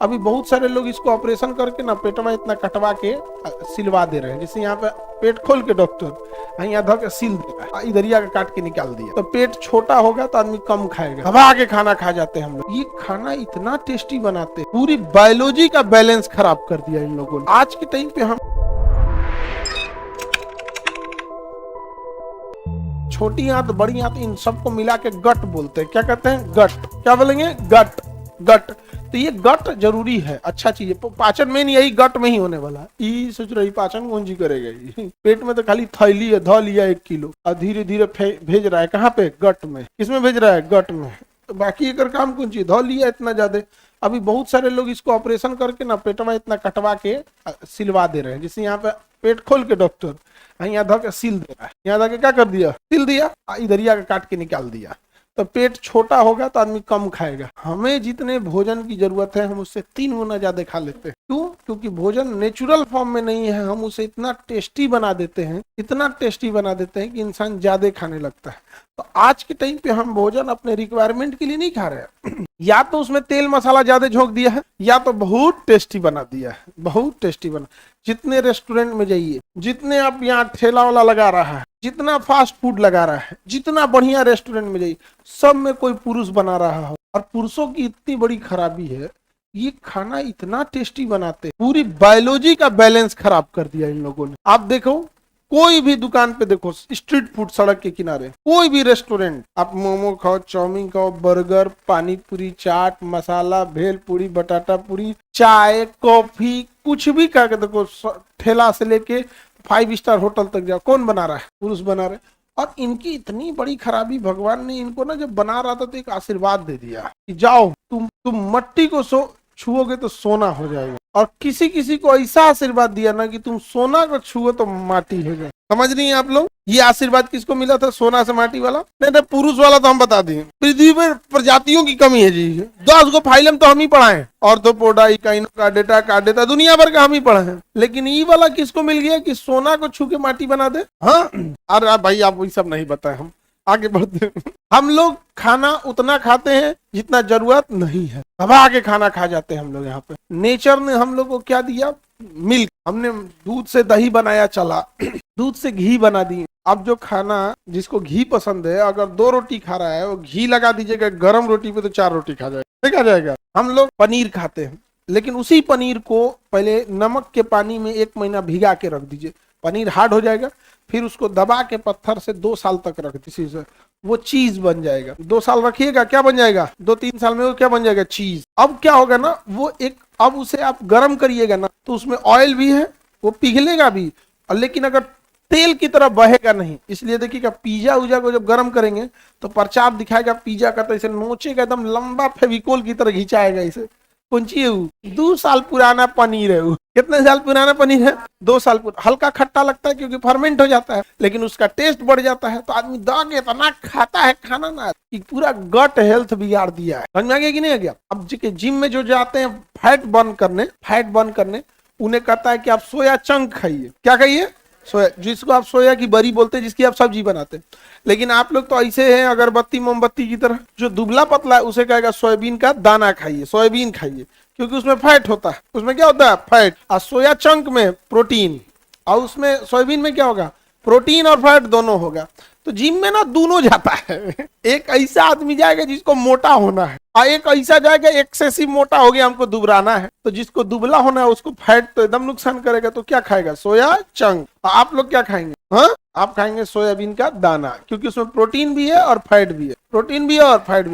अभी बहुत सारे लोग इसको ऑपरेशन करके ना पेटवा इतना कटवा के सिलवा दे रहे हैं। जैसे यहाँ पे पेट खोल के डॉक्टर यहाँ धो के सिल दे रहा है, इधरिया का काट के निकाल दिया। तो पेट छोटा होगा तो आदमी कम खाएगा, दबा के खाना खा जाते हैं हम लोग। ये खाना इतना टेस्टी बनाते हैं, पूरी बायोलॉजी का बैलेंस खराब कर दिया इन लोगों ने। आज के टाइम पे हम छोटी आंत बड़ी आंत इन सबको मिला के गट बोलते हैं। क्या कहते हैं? गट। क्या बोलेंगे? गट। गट। तो ये गट जरूरी है, अच्छा चीज है। पाचन में नहीं, यही गट में ही होने वाला है। सोच रही पाचन कौन जी करेगा? पेट में तो खाली थैली है, ध लिया 1 किलो और धीरे धीरे भेज रहा है कहाँ पे? गट में। किसमें भेज रहा है? गट में। बाकी एक काम कौन चीज? ध लिया इतना ज्यादा। अभी बहुत सारे लोग इसको ऑपरेशन करके ना पेटवा इतना कटवा के सिलवा दे रहे हैं। जैसे यहाँ पे पेट खोल के डॉक्टर यहाँ धो के सिल दे रहा है, यहाँ धो के क्या कर दिया? सिल दिया, इधरिया का काट के निकाल दिया। तो पेट छोटा होगा तो आदमी कम खाएगा। हमें जितने भोजन की जरूरत है हम उससे 3 गुना ज्यादा खा लेते हैं। क्यों? क्योंकि भोजन नेचुरल फॉर्म में नहीं है। हम उसे इतना टेस्टी बना देते हैं, इतना टेस्टी बना देते हैं कि इंसान ज्यादा खाने लगता है। तो आज के टाइम पे हम भोजन अपने रिक्वायरमेंट के लिए नहीं खा रहे हैं। या तो उसमें तेल मसाला ज्यादा झोंक दिया है, या तो बहुत टेस्टी बना दिया है, बहुत टेस्टी बना। जितने रेस्टोरेंट में जाइए, जितने आप यहाँ ठेला वाला लगा रहा है, जितना फास्ट फूड लगा रहा है, जितना बढ़िया रेस्टोरेंट में जाइए, सब में कोई पुरुष बना रहा हो। और पुरुषों की इतनी बड़ी खराबी है, ये खाना इतना टेस्टी बनाते हैं, पूरी बायोलॉजी का बैलेंस खराब कर दिया इन लोगों ने। आप देखो, कोई भी दुकान पे देखो, स्ट्रीट फूड सड़क के किनारे, कोई भी रेस्टोरेंट, आप मोमो खाओ, चाउमीन खाओ, बर्गर, पानी पूरी, चाट मसाला, भेल पूरी, बटाटा पूरी, चाय, कॉफी, कुछ भी खा के देखो, ठेला से लेके 5 स्टार होटल तक जाओ, कौन बना रहा है? पुरुष बना रहे। और इनकी इतनी बड़ी खराबी, भगवान ने इनको ना जब बना रहा था तो एक आशीर्वाद दे दिया कि जाओ तुम मट्टी को छुओगे तो सोना हो जाएगा। और किसी किसी को ऐसा आशीर्वाद दिया ना कि तुम सोना को छुओ तो माटी हो जाए। समझ नहीं है आप लोग? ये आशीर्वाद किसको मिला था? सोना से माटी वाला नहीं, पुरुष वाला तो हम बता दें। पृथ्वी में प्रजातियों की कमी है जी। 10 गो फाइलम तो हम ही पढ़ाए, ऑर्थोपोडा, इकाइनो, कार्डेटा, दुनिया भर का हम ही पढ़े हैं। लेकिन ये वाला किसको मिल गया कि सोना को छू के माटी बना दे? हाँ, अरे भाई आप वही सब नहीं बताए, हम आगे बढ़ते। हम लोग खाना उतना खाते हैं जितना जरूरत नहीं है, दबा के खाना खा जाते हैं हम लोग। यहाँ पे नेचर ने हम लोग को क्या दिया? मिल्क। हमने दूध से दही बनाया, चला, दूध से घी बना दी। अब जो खाना जिसको घी पसंद है, अगर 2 रोटी खा रहा है, वो घी लगा दीजिएगा गर्म रोटी पे तो 4 रोटी खा जाएगा, देखा जाएगा। हम लोग पनीर खाते हैं, लेकिन उसी पनीर को पहले नमक के पानी में 1 महीना भिगा के रख दीजिए, पनीर हार्ड हो जाएगा। फिर उसको दबा के पत्थर से 2 साल तक रख दीजिए, वो चीज बन जाएगा। 2 साल रखिएगा, क्या बन जाएगा? 2-3 साल में वो क्या बन जाएगा? चीज। अब क्या होगा ना, वो एक, अब उसे आप गर्म करिएगा ना तो उसमें ऑयल भी है, वो पिघलेगा भी, लेकिन अगर तेल की तरह बहेगा नहीं। इसलिए देखिएगा, पिज्जा उजा को जब गर्म करेंगे तो प्रचार दिखाएगा पिज्जा का, तो इसे नोचेगा, एकदम लंबा फेविकोल की तरह खिंचाएगा इसे। कौन ची है? 2 साल पुराना पनीर है। कितने साल पुराना पनीर है? 2 साल पुराना। हल्का खट्टा लगता है क्योंकि फर्मेंट हो जाता है, लेकिन उसका टेस्ट बढ़ जाता है। तो आदमी दाग इतना खाता है खाना ना कि पूरा गट हेल्थ बिगाड़ दिया है। समझ में आ गया कि नहीं आ गया? अब जिम में जो जाते हैं फैट बर्न करने, उन्हें कहता है कि आप सोया चंक खाइए। क्या खाइए? सोया, जिसको आप सोया की बरी बोलते हैं, जिसकी आप सब्जी बनाते हैं। लेकिन आप लोग तो ऐसे हैं अगरबत्ती मोमबत्ती की तरह। जो दुबला पतला है उसे कहेगा सोयाबीन का दाना खाइए, सोयाबीन खाइए, क्योंकि उसमें फैट होता है। उसमें क्या होता है? फैट। और सोया चंक में प्रोटीन, और उसमें सोयाबीन में क्या होगा? प्रोटीन और फैट दोनों होगा। तो जिम में ना दोनों जाता है। एक ऐसा आदमी जाएगा जिसको मोटा होना है, और एक ऐसा जाएगा एक्सेसिव मोटा हो गया, हमको दुबराना है। तो जिसको दुबला होना है उसको फैट तो एकदम नुकसान करेगा, तो क्या खाएगा? सोया चंक। आप लोग क्या खाएंगे? हाँ, आप खाएंगे सोयाबीन का दाना, क्योंकि उसमें प्रोटीन भी है और फैट भी है, प्रोटीन भी है और फैट भी।